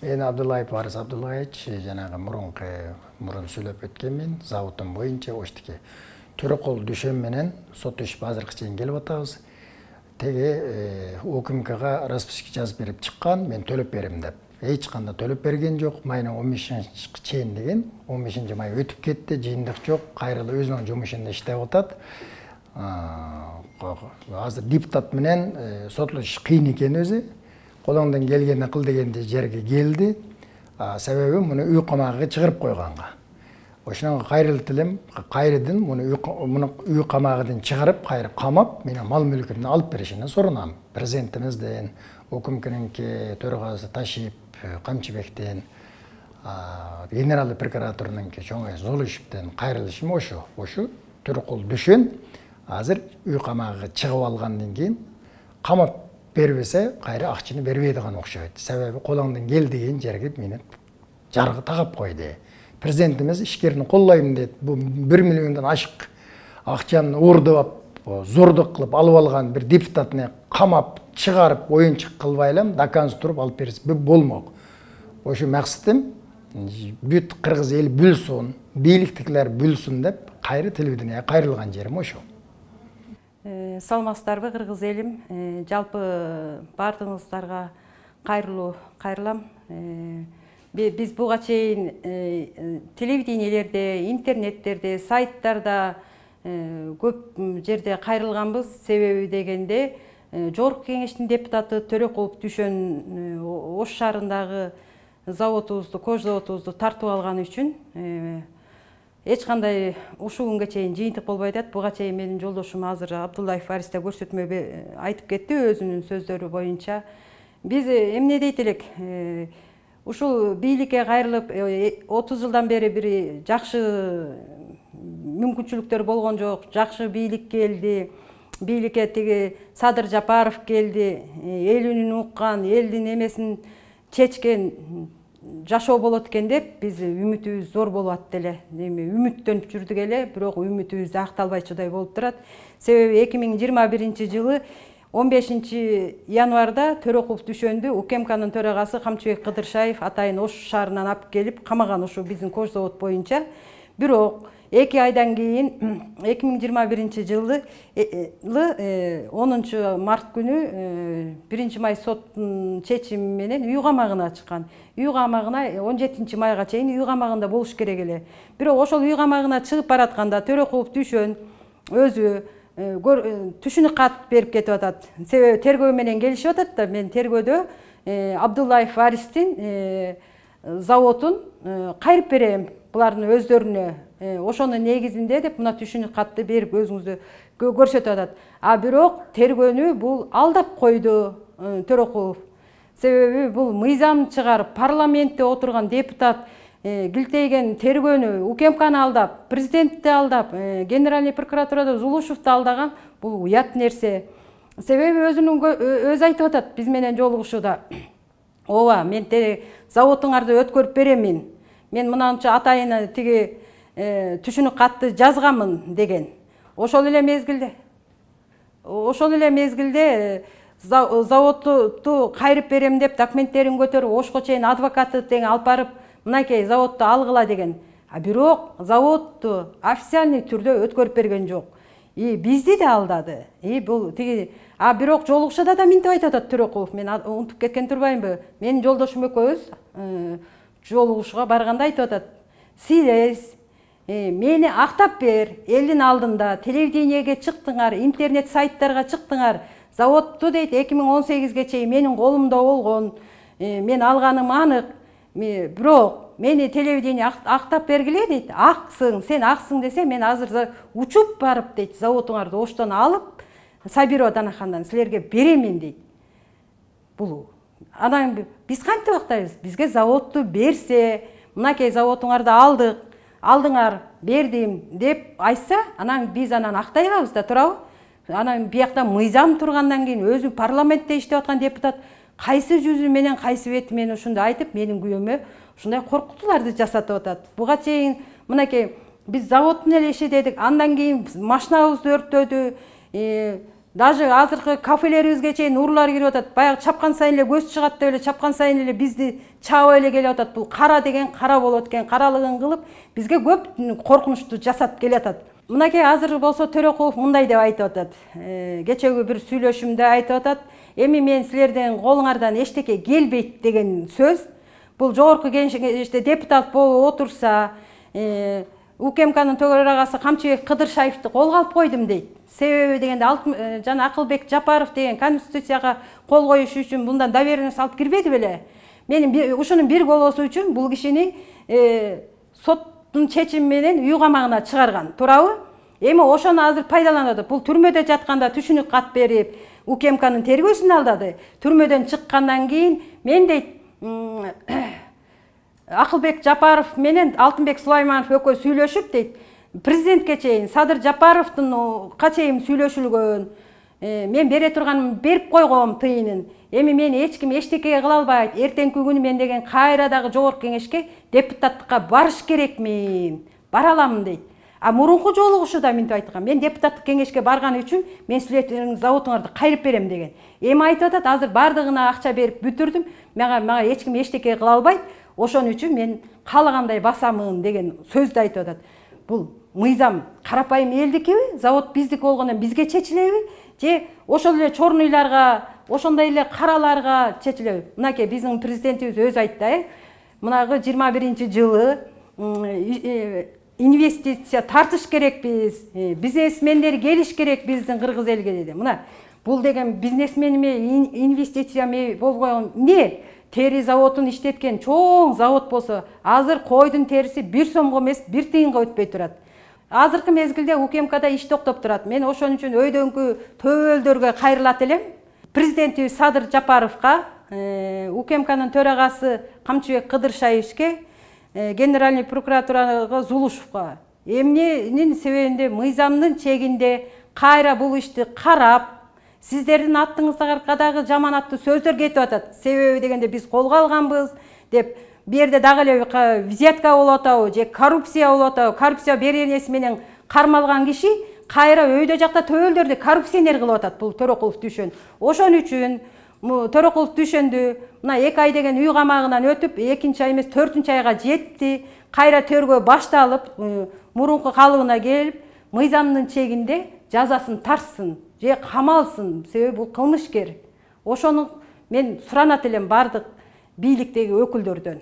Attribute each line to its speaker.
Speaker 1: Мен Абдуллаев Арыс Абдуллаевич, жанагы мурун сүйлөп өткөнмүн. Заводдун боюнча оштике Төрөкул Дүшөн менен сот иш азыркы чейин келип атабыз. Теге УКМКга расписка жазып берип чыккан, мен төлөп берем деп. Эч кандай төлөп берген жок. Майнын 15 чейин деген, 15 май өтүп кетти, жыйындык жок. Кайрылы өзүнүн жумушунда иштеп атат. Азыр депутат менен сотлош кыйын экен өзү. Колоңдон келгенди кыл дегенде жерге келди. Себеби муну үй камагына чыгарып койгонго. Ошондо кайрылып элем, кайрыдын муну үй камагынан чыгарып, кайрып камап, менин мал мүлкүмдү алып беришини сурунам. Президентимизден, УКМКнын төрагасы Ташип Камчыбектен, генералдык прокуратурунун чоң Золушевден кайрылышым ошо. Ошо Төрөкул Дүшөн азыр үй камагына чыгып алгандан кийин камап бербесе, кайры акчаны бербей деген окшойт. Себеби колоңдон кел деген жерге мени жаргы тагап койду. Президентimiz ишкерини коллойм дейт. Бу 1 миллиондон ашык акчаны уурдап, зордук кылып алып алган бир депутатны камап, чыгарып, оюнчук кылбай элем, докансы туруп алып берсе болмок. Ошо максатым бүт кыргыз эл бүлсүн, бийликтикилер бүлсүн деп кайры телевидениеге кайрылган жерим ошо.
Speaker 2: Саламатсыздарбы кыргыз элим, жалпы бардыгыңыздарга кайрылам. Биз буга чейин телевидениелерде, интернеттерде, сайттарда көп жерде кайрылганбыз. Себеби дегенде Жогорку Кеңештин депутаты Төрөкул Дүшөн Ош шаарындагы заводубузду, кож заводубузду тартып алган үчүн эч кандай ушул күнгө чейин жыйынтык болбой атат. Буга чейин менин жолдошум азыр Абдуллаев Аристе көрсөтмө айтып кетти өзүнүн сөздөрү боюнча. Биз эмне дейт элек? Ушул бийликке кайрылып 30 жылдан бери бир жакшы мүмкүнчүлүктөр болгон жок. Жакшы бийлик келди. Бийликке теги Садыр Жапаров келди. Эл үнүн уккан, элдин эмесин чечкен жашоо болот экен деп биз үмүтүбүз зор болуп атты эле. Үмүттөнүп жүрдүк эле, бирок үмүтүбүз акталбайчудай болуп турат. Себеби 2021-жылы 15 январда Төрөкул Дүшөндү УКМКнын төрагасы Камчыбек Кыдыршаев атайын Ош шаарынан алып келип камаган ушу биздин кож завод боюнча. Бирок 2 айдан кийин 2021-жылы 10 март күнү 1 май соттун чечими менен үй камагына чыккан. Үй камагына 17 майга чейин үй камагында болуш керек эле. Бирок ошол үй камагына чыгып баратканда Төрөкул Дүшөн өзү түшүнүк кат берип кетип атат. Себеби тергөө менен келишип атат да, мен тергөөдө Абдуллаев Аристин заводун кайрып берем булардын өздөрүнө. Ошонун негизинде деп мына түшүнүк катты берип өзүңүздү көрсөтүп атат. Бирок тергөөнү бул алдап койду Төрөкулов. Себеби бул мыйзам чыгарып, парламентте отурган депутат килтейген тергөөнү УКМКны алдап, президентти алдап, генеральный прокуратурада Зулушевди алдаган бул уят нерсе. Себеби өзү айтып атат биз менен жолугушууда. Ооба, мен заводуңарды өткөрүп беремин. Мен мынанча атайын тиги түшүнүк катты жазганмын деген. Ошол эле мезгилде заводду кайрып берем деп документтерин көтөрүп, Ошко чейин адвокаты тең алып барып, мынакей заводду алгыла деген. Бирок заводду официальный түрдө өткөрүп берген жок. Бизди да алдады. Бул тиги бирок жолугушада да минтип айтып атат Төрөкулов. Мен унутуп кеткен турбаймынбы? Менин жолдошум экөөбүз жолугушууга барганда айтып атат. Сиз мени актап бер, элдин алдында телевидениеге чыктыңар, интернет сайттарга чыктыңар. Заводду дейт 2018-ге чейин менин колумда болгон. Мен алганым анык. Бирок мени телевидение актап бергиле дейт. Аксың, сен аксың десе, мен азыр учуп барып дейт, заводуңарды Оштон алып, Сабиро Данахандан силерге беремин дейт. Бул анан биз кантип актайбыз? Бизге заводду берсе, мынакей заводуңарды алдык, алдыңар, бердим деп айтса, анан биз актай алабыз да, туурабы? Анан биякта мыйзам тургандан кийин өзү парламентте иштеп аткан депутат кайсы жүзү менен кайсы бети менен ушундай айтып, менин күйөөмө ушундай коркутууларды жасатып атат. Буга чейин мынакей биз заводдун эле иши дедик, андан кийин машинабызды өрттөдү, даже азыркы кафелерибизге чейин уруулар кирип атат. Баягы чапкан сайын эле көз чыгат деп эле чапкан сайын эле бизди чаап эле келип атат. Бул кара деген кара болот экен, каралыгын кылып бизге көп коркунучту жасап келатат. Мынакей азыр болсо Төрөкулов мындай деп айтып атат. Кечеги бир сүйлөшүмдө айтып атат. Эми мен силердин колуңардан эчтеке келбейт деген сөз. Бул жогорку кеңеште депутат болуп отурса, УКМКнын төрагасы Камчыбек Кыдыршаевди колго алып койдум дейт. Себеби дегенде жана Акылбек Жапаров деген конституцияга кол коюш үчүн мындан доверенность алып кирбеди беле. Менин ушунун бир болосу үчүн бул кишини соттун чечими менен үй камагына чыгарган. Туурабы? Эми ошону азыр пайдаланат. Бул түрмөдө жатканда түшүнүк кат берип, УКМКнын тергөөсүн алдады. Түрмөдөн чыккандан кийин мен дейт Акылбек Жапаров менен Алтынбек Сулайманов экөө сүйлөшүп дейт. Президентке чейин Садыр Жапаровдун качейим сүйлөшүлгөн. Мен бере турганым берип койгом тыйынын. Эми мени эч ким эчтеке кыла албайт. Эртеңки күнү мен деген кайрадагы жогорку кеңешке депутаттыкка барыш керекмин. Бара аламын дейт. А мурунку жолугушуда мынтип айткан. Мен депутаттык кеңешке барган үчүн мен силердин заводуңарды кайрып берем деген. Эми айтып атат, азыр бардыгына акча берип бүтүрдүм. Мага эч ким эчтеке кыла албайт. Ошон үчүн мен каалагандай басамын деген сөздү айтып атат. Бул мыйзам карапайым элдикиби? Завод биздики болгондон бизге чечилеби? Же ошол эле чорнуйларга, ошондой эле караларга чечилеби? Мынакей биздин президентибиз өзү айтты, мынагы 21-жылы инвестиция тартыш керекпиз, бизнесмендер келиш керек биздин кыргыз элге деди. Мына бул деген бизнесменме, инвестицияме болбойгон эмне? Тери заводун иштеткен чоң завод болсо, азыр койдун териси 1 сомго эмес 1 тыйынга өтпөй турат. Азыркы мезгилде УКМКда иш токтоп турат. Мен ошон үчүн өйдөнкү төбөлдөргө кайрылат элем. Президенти Садыр Жапаровго, УКМКнын төрагасы Камчыбек Кыдыршаевге, генеральный прокуратурага Зулушевго. Эмненин себебинде мыйзамдын чегинде кайра бул ишти карап, сиздердин аттыңыздагы жаманаттуу сөздөр кетип атат. Себеби дегенде биз колго алганбыз деп, бу жерде дагы эле взятка болуп атабы, же коррупция болуп атабы, коррупция беренеси менен кармалган киши кайра өйдө жакта төбөлдөрдү коррупционер кылып атат. Бул Төрөкулов Дүшөн. Ошон үчүн Төрөкулов Дүшөндү мына 2 ай деген үй камагынан өтүп, 2-нчи ай эмес 4-нчи айга жетти. Кайра тергөө башталып, мурунку калыбына келип, мыйзамдын чегинде жазасын тартсын, же камалсын. Себеби бул кылмышкер. Ошону мен суранат элем бардык бийликтеги өкүлдөрдөн.